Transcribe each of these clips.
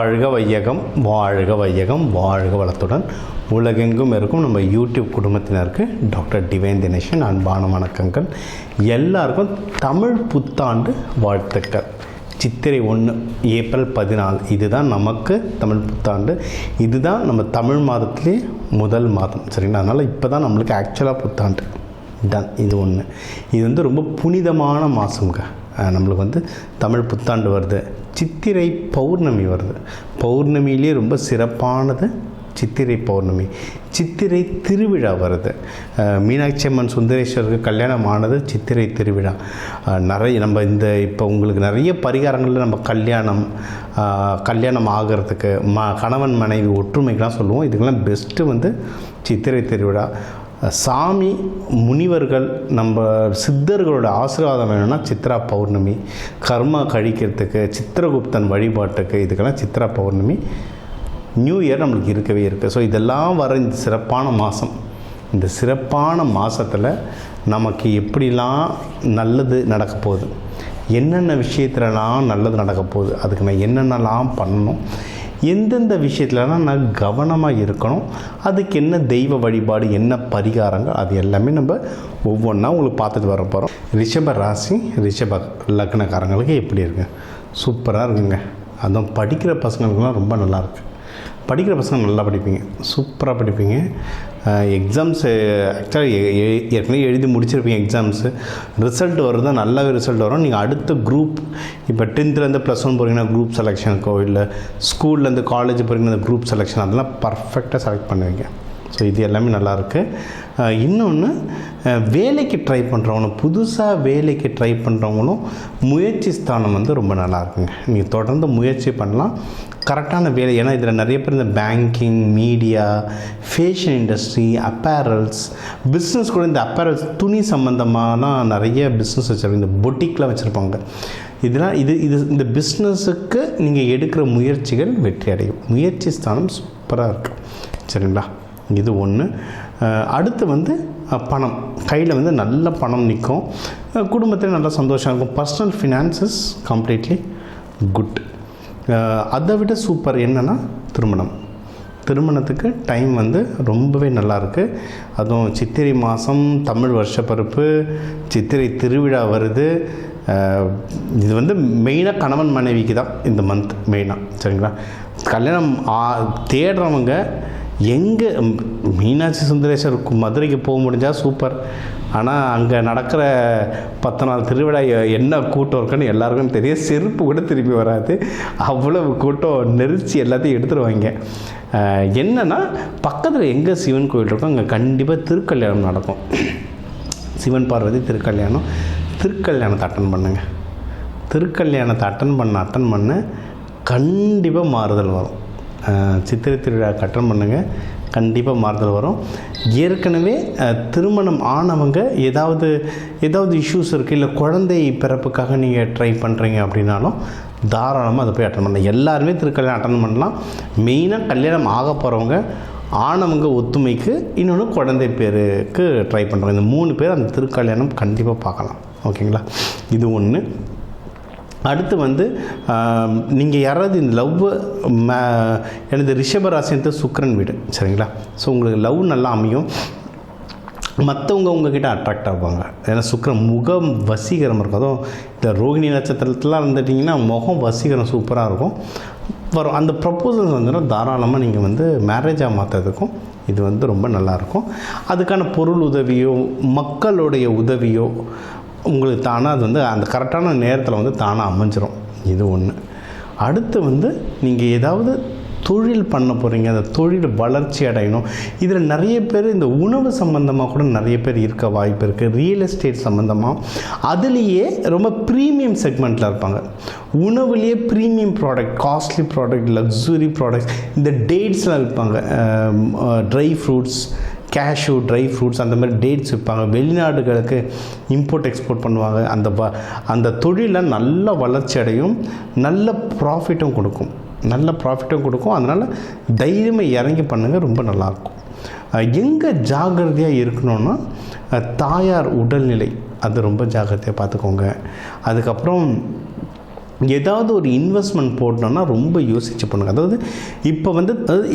வாழ்க வையகம், வாழ்க வையகம், வாழ்க வளத்துடன் உலகெங்கும் இருக்கும் நம்ம யூடியூப் குடும்பத்தினருக்கு டாக்டர் டிவைன் தினேஷன் அன்பான வணக்கங்கள். எல்லாருக்கும் தமிழ் புத்தாண்டு வாழ்த்துக்கள். சித்திரை 1 ஏப்ரல் 14 இதுதான் நமக்கு தமிழ் புத்தாண்டு. இதுதான் நம்ம தமிழ் மாதத்துலேயே முதல் மாதம், சரிங்களா? அதனால் இப்போ தான் நம்மளுக்கு ஆக்சுவலாக புத்தாண்டு டன். இது ஒன்று. இது வந்து ரொம்ப புனிதமான மாதங்க. நம்மளுக்கு தமிழ் புத்தாண்டு வருது, சித்திரை பௌர்ணமி வருது. பௌர்ணமியிலே ரொம்ப சிறப்பானது சித்திரை பௌர்ணமி. சித்திரை திருவிழா வருது. மீனாட்சி அம்மன் சுந்தரேஸ்வருக்கு கல்யாணம் ஆனது சித்திரை திருவிழா. நிறைய நம்ம இப்போ உங்களுக்கு நிறைய பரிகாரங்களில் நம்ம கல்யாணம் ஆகிறதுக்கு கணவன் மனைவி ஒற்றுமைக்கெலாம் சொல்லுவோம். இதுக்கெல்லாம் பெஸ்ட்டு சித்திரை திருவிழா. சாமி முனிவர்கள் நம்ம சித்தர்களோட ஆசீர்வாதம் வேணும்னா சித்ரா பௌர்ணமி. கர்மா கழிக்கிறதுக்கு சித்திரகுப்தன் வழிபாட்டுக்கு இதுக்கெல்லாம் சித்ரா பௌர்ணமி. நியூ இயர் நம்மளுக்கு இருக்கவே இருக்குது. ஸோ இதெல்லாம் வர இந்த சிறப்பான மாதம். இந்த சிறப்பான மாதத்தில் நமக்கு எப்படிலாம் நல்லது நடக்க போகுது, என்னென்ன விஷயத்துலலாம் நல்லது நடக்க போகுது, அதுக்கு நான் என்னென்னலாம் பண்ணணும், எந்தெந்த விஷயத்துலலாம் நான் கவனமாக இருக்கணும், அதுக்கு என்ன தெய்வ வழிபாடு, என்ன பரிகாரங்கள், அது எல்லாமே நம்ம ஒவ்வொன்றா உங்களுக்கு பார்த்துட்டு வர போகிறோம். ரிஷப ராசி ரிஷப லக்னக்காரங்களுக்கு எப்படி இருக்குது? சூப்பராக இருக்குங்க. அதுவும் படிக்கிற பசங்களுக்குலாம் ரொம்ப நல்லாயிருக்கு. படிக்கிற பசங்க நல்லா படிப்பீங்க, சூப்பராக படிப்பீங்க. எக்ஸாம்ஸு ஆக்சுவலாக ஏற்கனவே எழுதி முடிச்சிருப்பீங்க. எக்ஸாம்ஸு ரிசல்ட் வருது, நல்லாவே ரிசல்ட் வரும். நீங்கள் அடுத்த குரூப், இப்போ 10th +1 போகிறீங்கன்னா குரூப் செலெக்ஷனுக்கோ, இல்லை ஸ்கூல்லேருந்து காலேஜ் போகிறீங்கன்னா அந்த குரூப் செலெக்ஷன், அதெல்லாம் பர்ஃபெக்டாக செலக்ட் பண்ணுவீங்க. ஸோ இது எல்லாமே நல்லாயிருக்கு. இன்னொன்று, வேலைக்கு ட்ரை பண்ணுறவங்களும், புதுசாக வேலைக்கு ட்ரை பண்ணுறவங்களும் முயற்சி ஸ்தானம் ரொம்ப நல்லாயிருக்குங்க. நீங்கள் தொடர்ந்து முயற்சி பண்ணலாம், கரெக்டான வேலை. ஏன்னா இதில் நிறைய பேர் இந்த banking, media, fashion industry, apparels business கூட, இந்த அப்பேரல்ஸ் துணி சம்மந்தமாலாம் நிறைய பிஸ்னஸ் வச்சுருப்பாங்க, இந்த பொட்டிக்லாம் வச்சுருப்பாங்க. இதெல்லாம் இந்த பிஸ்னஸுக்கு நீங்கள் எடுக்கிற முயற்சிகள் வெற்றி அடையும். முயற்சி ஸ்தானம் சூப்பராக இருக்குது, சரிங்களா? இது ஒன்று. அடுத்து பணம் கையில் நல்ல பணம் நிற்கும். குடும்பத்தில் நல்ல சந்தோஷம் இருக்கும். Personal finances completely good. அதை விட சூப்பர் என்னென்னா திருமணத்துக்கு டைம் ரொம்பவே நல்லாயிருக்கு. அதுவும் சித்திரை மாதம், தமிழ் வருஷப்பருப்பு, சித்திரை திருவிழா வருது. இது மெயினாக கணவன் மனைவிக்கு தான் இந்த மந்த் மெயினாக, சரிங்களா? கல்யாணம் தேடுறவங்க எங்கே மீனாட்சி சுந்தரேஸ்வருக்கு மதுரைக்கு போக முடிஞ்சால் சூப்பர். ஆனால் அங்கே நடக்கிற 10 நாள் திருவிழா என்ன கூட்டம் இருக்குன்னு எல்லாருக்கும் தெரியும். செருப்பு கூட திரும்பி வராது, அவ்வளவு கூட்டம் நெரிச்சி எல்லாத்தையும் எடுத்துருவாங்க. என்னென்னா பக்கத்தில் எங்கே சிவன் கோயில் இருக்கோ அங்கே கண்டிப்பாக திருக்கல்யாணம் நடக்கும். சிவன் பார்வதி திருக்கல்யாணத்தை அட்டன் பண்ணுங்க. திருக்கல்யாணத்தை அட்டன் பண்ண கண்டிப்பாக மாறுதல் வரும். சித்திரை திருவிழா அட்டன் பண்ணுங்கள், கண்டிப்பாக மாறுதல் வரும். ஏற்கனவே திருமணம் ஆனவங்க ஏதாவது இஷ்யூஸ் இருக்குது, இல்லை குழந்தை பிறப்புக்காக நீங்கள் ட்ரை பண்ணுறீங்க அப்படின்னாலும் தாராளமாக அதை போய் அட்டன் பண்ணலாம். எல்லாருமே திருக்கல்யாணம் அட்டன் பண்ணலாம். மெயினாக கல்யாணம் ஆக போகிறவங்க, ஆனவங்க ஒத்துமைக்கு, இன்னொன்று குழந்தை பேருக்கு ட்ரை பண்ணுறோம். இந்த 3 பேர் அந்த திருக்கல்யாணம் கண்டிப்பாக பார்க்கலாம், ஓகேங்களா? இது ஒன்று. அடுத்து நீங்கள் யாராவது இந்த லவ், எனது ரிஷபராசின்றது சுக்கிரன் வீடு, சரிங்களா? ஸோ உங்களுக்கு லவ் நல்லா அமையும். மற்றவங்க உங்ககிட்ட அட்ராக்ட் ஆவாங்க. ஏன்னா சுக்கிரன் முகம் வசீகரம் இருக்கும். அதுவும் இந்த ரோகிணி நட்சத்திரத்துலாம் இருந்துட்டிங்கன்னா முகம் வசீகரம் சூப்பராக இருக்கும் வரும். அந்த ப்ரப்போசல்ஸ் தாராளமாக நீங்கள் மேரேஜாக மாற்றுறதுக்கும் இது ரொம்ப நல்லாயிருக்கும். அதுக்கான பொருள் உதவியோ, மக்களுடைய உதவியோ உங்களுக்கு தானாக அது அந்த கரெக்டான நேரத்தில் தானாக அமைஞ்சிரும். இது ஒன்று. அடுத்து நீங்கள் ஏதாவது தொழில் பண்ண போகிறீங்க, அந்த தொழில் வளர்ச்சி அடையணும். இதில் நிறைய பேர் இந்த உணவு சம்மந்தமாக கூட நிறைய பேர் இருக்க வாய்ப்பு இருக்குது. ரியல் எஸ்டேட் சம்மந்தமாக அதுலேயே ரொம்ப ப்ரீமியம் செக்மெண்ட்டில் இருப்பாங்க. உணவுலேயே premium product, costly product, luxury products, இந்த டேட்ஸ்லாம் விற்பாங்க. Dry fruits, cashew, dry fruits, அந்த மாதிரி டேட்ஸ் விற்பாங்க. வெளிநாடுகளுக்கு இம்போர்ட் எக்ஸ்போர்ட் பண்ணுவாங்க. அந்த தொழிலில் நல்ல வளர்ச்சி அடையும், நல்ல ப்ராஃபிட்டும் கொடுக்கும். அதனால் தைரியமாக இறங்கி பண்ணுங்கள், ரொம்ப நல்லாயிருக்கும். எங்கே ஜாகிரதையாக இருக்கணும்னா தாயார் உடல்நிலை, அது ரொம்ப ஜாகிரதையாக பார்த்துக்கோங்க. அதுக்கப்புறம் ஏதாவது ஒரு இன்வெஸ்ட்மெண்ட் போட்டோன்னா ரொம்ப யோசிச்சு பண்ணுங்க. அதாவது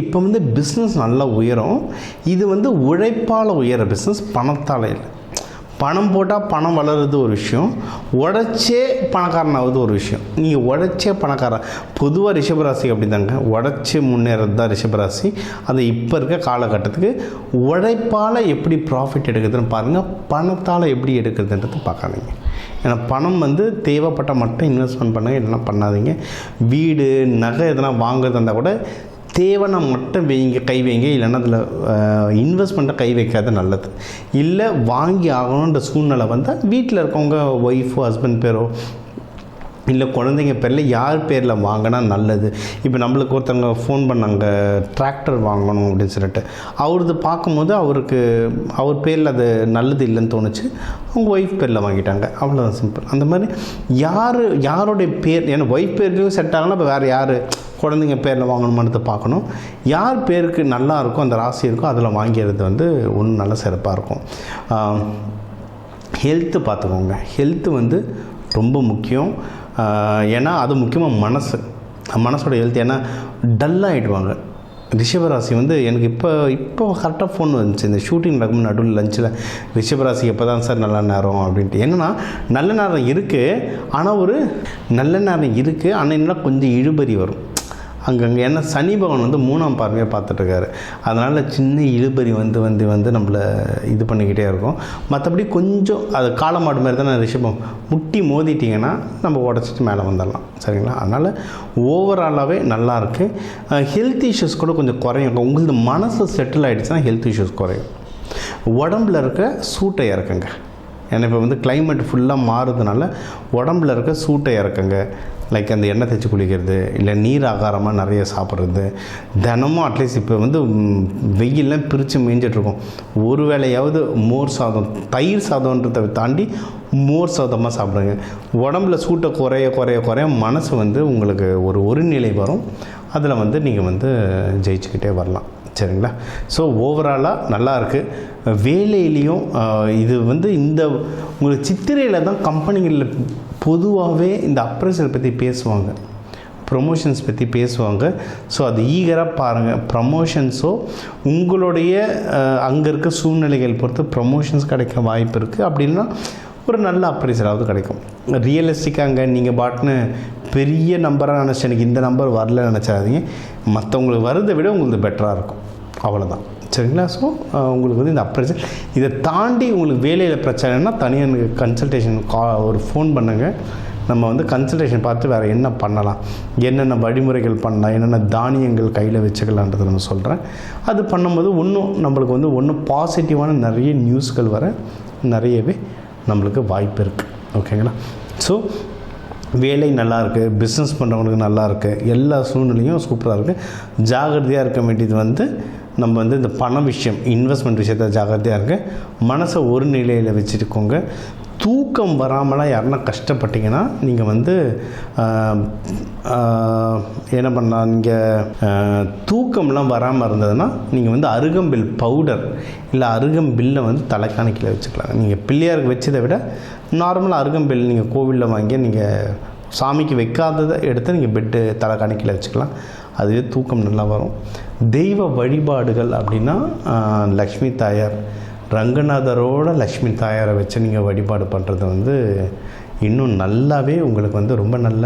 இப்போ வந்து பிஸ்னஸ் நல்லா உயரும். இது வந்து உழைப்பால் உயர பிஸ்னஸ், பணத்தால் இல்லை. பணம் போட்டால் பணம் வளருது ஒரு விஷயம், உழைச்சே பணக்காரனாவது ஒரு விஷயம். நீங்கள் உழைச்சே பணக்காரன், பொதுவாக ரிஷபராசி அப்படி தாங்க, உழைச்சி முன்னேறது தான் ரிஷபராசி. அது இப்போ இருக்க காலகட்டத்துக்கு உழைப்பால் எப்படி ப்ராஃபிட் எடுக்குதுன்னு பாருங்கள், பணத்தால் எப்படி எடுக்குதுன்றது பார்க்காதீங்க. ஏன்னா பணம் வந்து தேவைப்பட்ட மட்டும் இன்வெஸ்ட்மெண்ட் பண்ணுங்கள், இல்லைன்னா பண்ணாதீங்க. வீடு நகை எதனா வாங்குறதா இருந்தால் கூட தேவைன்னா மட்டும் கை வைங்க, இல்லைன்னா அதில் இன்வெஸ்ட்மெண்ட்டை கை வைக்காத நல்லது. இல்லை வாங்கி ஆகணுன்ற சூழ்நிலை வந்தால் வீட்டில் இருக்கவங்க ஒய்ஃபோ ஹஸ்பண்ட் பேரோ இல்லை குழந்தைங்க பேரில் யார் பேரில் வாங்கினா நல்லது. இப்போ நம்மளுக்கு ஒருத்தவங்க ஃபோன் பண்ணாங்க டிராக்டர் வாங்கணும் அப்படின்னு சொல்லிட்டு, அவரது பார்க்கும்போது அவர் பேரில் அது நல்லது இல்லைன்னு தோணுச்சு, அவங்க ஒய்ஃப் பேரில் வாங்கிட்டாங்க, அவ்வளோதான் சிம்பிள். அந்த மாதிரி யாருடைய பேர், ஏன்னா ஒய்ஃப் பேர்லையும் செட் ஆகலாம், இப்போ வேறு யார் குழந்தைங்க பேரில் வாங்கணுமானதை பார்க்கணும். யார் பேருக்கு நல்லா இருக்கும், அந்த ராசி இருக்கும், அதில் வாங்கிறது வந்து ஒன்றும் நல்ல சிறப்பாக இருக்கும். ஹெல்த்து பார்த்துக்கோங்க. ஹெல்த்து வந்து ரொம்ப முக்கியம். ஏன்னா அது முக்கியமாக மனசோட ஹெல்த். ஏன்னா டல்லாகிடுவாங்க ரிஷபராசி வந்து. எனக்கு இப்போ கரெக்டாக ஃபோன் வந்துச்சு, இந்த ஷூட்டிங் நடக்கும் நடுவில் லஞ்சில், ரிஷபராசி எப்போ தான் சார் நல்ல நேரம் அப்படின்ட்டு. என்னென்னா நல்ல நேரம் இருக்குது, ஆனால் என்னென்னா கொஞ்சம் இழுபறி வரும் அங்கங்கே. ஏன்னா சனி பகவான் வந்து 3ஆம் பார்வையாக பார்த்துட்ருக்காரு, அதனால் சின்ன இழுபறி வந்து நம்மளை இது பண்ணிக்கிட்டே இருக்கும். மற்றபடி கொஞ்சம் அது காலமாடு மாதிரி தானே ரிஷபம், முட்டி மோதிட்டிங்கன்னா நம்ம உடச்சிட்டு மேலே வந்துடலாம், சரிங்களா? அதனால் ஓவராலாகவே நல்லாயிருக்கு. ஹெல்த் இஷ்யூஸ் கூட கொஞ்சம் குறையும். உங்களுக்கு மனசு செட்டில் ஆகிடுச்சுன்னா ஹெல்த் இஷ்யூஸ் குறையும். உடம்பில் இருக்க சூட்டை இறக்குங்க. ஏன்னா இப்போ வந்து கிளைமேட் ஃபுல்லாக மாறுறதுனால உடம்பில் இருக்க சூட்டை இறக்குங்க. லைக் அந்த எண்ணெய் தேய்ச்சி குளிக்கிறது, இல்லை நீர் ஆகாரமாக நிறைய சாப்பிட்றது, தினமும் அட்லீஸ்ட் இப்போ வந்து வெயிலெலாம் பிரித்து மேய்ஞ்சிட்ருக்கோம், ஒரு வேளையாவது மோர் சாதம், தயிர் சாதம்ன்றதை தாண்டி மோர் சாதமாக சாப்பிடுங்க. உடம்புல சூட்டை குறைய மனசு வந்து உங்களுக்கு ஒரு நிலை வரும், அதில் வந்து நீங்கள் வந்து ஜெயிச்சுக்கிட்டே வரலாம், சரிங்களா? ஸோ ஓவராலாக நல்லாயிருக்கு. வேலையிலையும் இது வந்து உங்களுக்கு சித்திரையில் தான் கம்பெனிகளில் பொதுவாகவே இந்த அப்ரைசல் பற்றி பேசுவாங்க, ப்ரொமோஷன்ஸ் பற்றி பேசுவாங்க. ஸோ அது ஈகராக பாருங்கள். ப்ரமோஷன்ஸோ உங்களுடைய அங்கே இருக்க சூழ்நிலைகள் பொறுத்து ப்ரமோஷன்ஸ் கிடைக்க வாய்ப்பு இருக்குது. அப்படின்னா ஒரு நல்ல அப்ரைசலாவது கிடைக்கும். ரியலிஸ்டிக்காக நீங்கள் பாட்டுன்னு பெரிய நம்பராக நினச்சி எனக்கு இந்த நம்பர் வரல நினச்சாதீங்க. மற்றவங்களுக்கு வரதை விட உங்களுக்கு பெட்டராக இருக்கும், அவ்வளோதான், சரிங்களா? ஸோ உங்களுக்கு வந்து இந்த அப்ரைசல், இதை தாண்டி உங்களுக்கு வேலையில் பிரச்சனைனா தனியாக எனக்கு கன்சல்டேஷன் ஒரு ஃபோன் பண்ணுங்கள். நம்ம வந்து கன்சல்டேஷன் பார்த்து வேறு என்ன பண்ணலாம், என்னென்ன வழிமுறைகள் பண்ணலாம், என்னென்ன தானியங்கள் கையில் வச்சுக்கலான்றதை நம்ம சொல்கிறேன். அது பண்ணும்போது நம்மளுக்கு வந்து பாசிட்டிவான நிறைய நியூஸ்கள் வர நிறையவே நம்மளுக்கு வாய்ப்பு இருக்குது, ஓகேங்களா? ஸோ வேலை நல்லாயிருக்கு, பிஸ்னஸ் பண்ணுறவங்களுக்கு நல்லாயிருக்கு, எல்லா சூழ்நிலையும் சூப்பராக இருக்குது. ஜாகிரதையாக இருக்க வேண்டியது வந்து நம்ம வந்து இந்த பண விஷயம், இன்வெஸ்ட்மெண்ட் விஷயத்தில் ஜாகிரதையாக இருக்குது. மனசை ஒரு நிலையில் வச்சுருக்கோங்க. தூக்கம் வராமலாம் யாருன்னா கஷ்டப்பட்டீங்கன்னா நீங்கள் வந்து என்ன பண்ணலாம், நீங்கள் தூக்கம்லாம் வராமல் இருந்ததுன்னா நீங்கள் வந்து அருகம்பில் பவுடர் இல்லை அருகம்பில்லை வந்து தலைக்காணி கீழே வச்சுக்கலாம். நீங்கள் பிள்ளையாருக்கு வச்சதை விட நார்மலாக அருகம்பில் நீங்கள் கோவிலில் வாங்கி நீங்கள் சாமிக்கு வைக்காததை எடுத்து நீங்கள் பெட்டு தலைக்காணி கீழே வச்சுக்கலாம். அதுவே தூக்கம் நல்லா வரும். தெய்வ வழிபாடுகள் அப்படின்னா லக்ஷ்மி தாயார், ரங்கநாதரோட லக்ஷ்மி தாயாரை வச்சு நீங்கள் வழிபாடு பண்ணுறது வந்து இன்னும் நல்லாவே உங்களுக்கு வந்து ரொம்ப நல்ல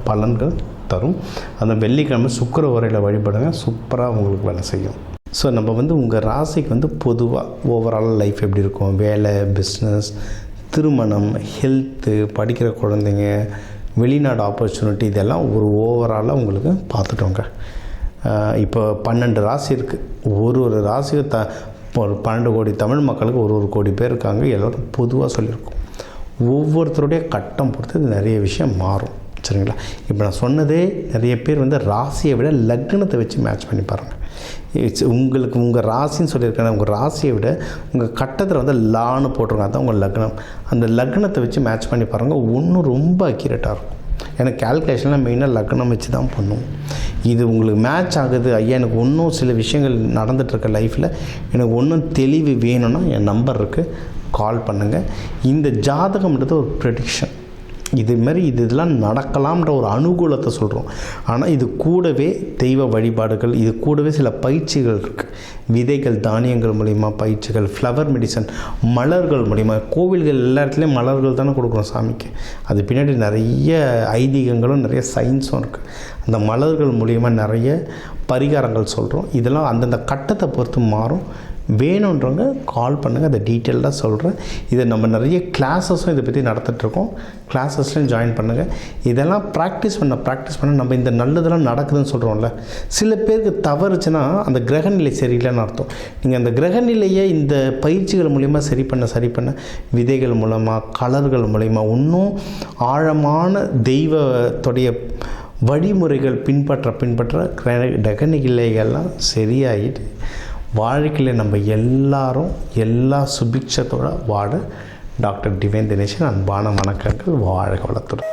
பலன்கள் தரும். அந்த வெள்ளிக்கிழமை சுக்கிர உரையில் வழிபடுங்க, சூப்பராக உங்களுக்கு வேலை செய்யும். ஸோ நம்ம வந்து உங்கள் ராசிக்கு வந்து பொதுவாக ஓவரால் லைஃப் எப்படி இருக்கும், வேலை, பிஸ்னஸ், திருமணம், ஹெல்த்து, படிக்கிற குழந்தைங்க, வெளிநாடு ஆப்பர்ச்சுனிட்டி, இதெல்லாம் ஒரு ஓவராலாக உங்களுக்கு பார்த்துட்டோங்க. இப்போ 12 ராசி இருக்குது. ஒரு ராசிக்கு ஒரு 12 கோடி தமிழ் மக்களுக்கு ஒரு கோடி பேர் இருக்காங்க. எல்லோரும் பொதுவாக சொல்லியிருக்கோம். ஒவ்வொருத்தருடைய கட்டம் பொறுத்து நிறைய விஷயம் மாறும், சரிங்களா? இப்போ நான் சொன்னதே நிறைய பேர் வந்து ராசியை விட லக்னத்தை வச்சு மேட்ச் பண்ணி பாருங்கள். உங்களுக்கு உங்கள் ராசின்னு சொல்லியிருக்கேன், உங்கள் ராசியை விட உங்கள் கட்டத்தில் வந்து லான்னு போட்டிருக்காங்க, அதுதான் உங்கள் லக்னம். அந்த லக்னத்தை வச்சு மேட்ச் பண்ணி பாருங்கள், ஒன்றும் ரொம்ப அக்யூரேட்டாக இருக்கும். ஏன்னா கேல்குலேஷன்லாம் மெயினாக லக்னம் வச்சு தான் பண்ணுவோம். இது உங்களுக்கு மேட்ச் ஆகுது, ஐயா எனக்கு இன்னும் சில விஷயங்கள் நடந்துகிட்ருக்க லைஃப்பில் எனக்கு ஒன்றும் தெளிவு வேணும்னா என் நம்பர் இருக்குது, கால் பண்ணுங்கள். இந்த ஜாதகம்ன்றது ஒரு ப்ரெடிக்ஷன், இதெல்லாம் நடக்கலாம்ன்ற ஒரு அனுகூலத்தை சொல்கிறோம். ஆனால் இது கூடவே தெய்வ வழிபாடுகள், இது கூடவே சில பயிற்சிகள் இருக்குது. விதைகள், தானியங்கள் மூலிமா பயிற்சிகள், ஃப்ளவர் மெடிசன், மலர்கள் மூலிமா. கோவில்கள் எல்லா இடத்துலையும் மலர்கள் தானே கொடுக்குறோம் சாமிக்கு. அது பின்னாடி நிறைய ஐதீகங்களும் நிறைய சயின்ஸும் இருக்குது. அந்த மலர்கள் மூலிமா நிறைய பரிகாரங்கள் சொல்கிறோம். இதெல்லாம் அந்தந்த கட்டத்தை பொறுத்து மாறும். வேணுன்றவங்க கால் பண்ணுங்கள், அதை டீட்டெயிலாக சொல்கிறேன். இதை நம்ம நிறைய கிளாஸஸும் இதை பற்றி நடத்திட்டுருக்கோம். கிளாஸஸ்லையும் ஜாயின் பண்ணுங்கள். இதெல்லாம் ப்ராக்டிஸ் பண்ண நம்ம இந்த நல்லதெல்லாம் நடக்குதுன்னு சொல்கிறோம்ல. சில பேருக்கு தவறுச்சுன்னா அந்த கிரகநிலை சரியில்லைன்னு அர்த்தம். நீங்கள் அந்த கிரகநிலையை இந்த பயிற்சிகள் மூலிமா சரி பண்ண விதைகள் மூலமாக, கலர்கள் மூலிமா, இன்னும் ஆழமான தெய்வத்துடைய வழிமுறைகள் பின்பற்ற கிரகநிலைகள்லாம் சரியாகிட்டு வாழ்க்கையில் நம்ம எல்லாரும் எல்லா சுபிட்சத்தோடு வாழ டாக்டர் டிவைன் தினேஷன் அன்பான வணக்கங்கள். வாழ்க வளத்துடன்.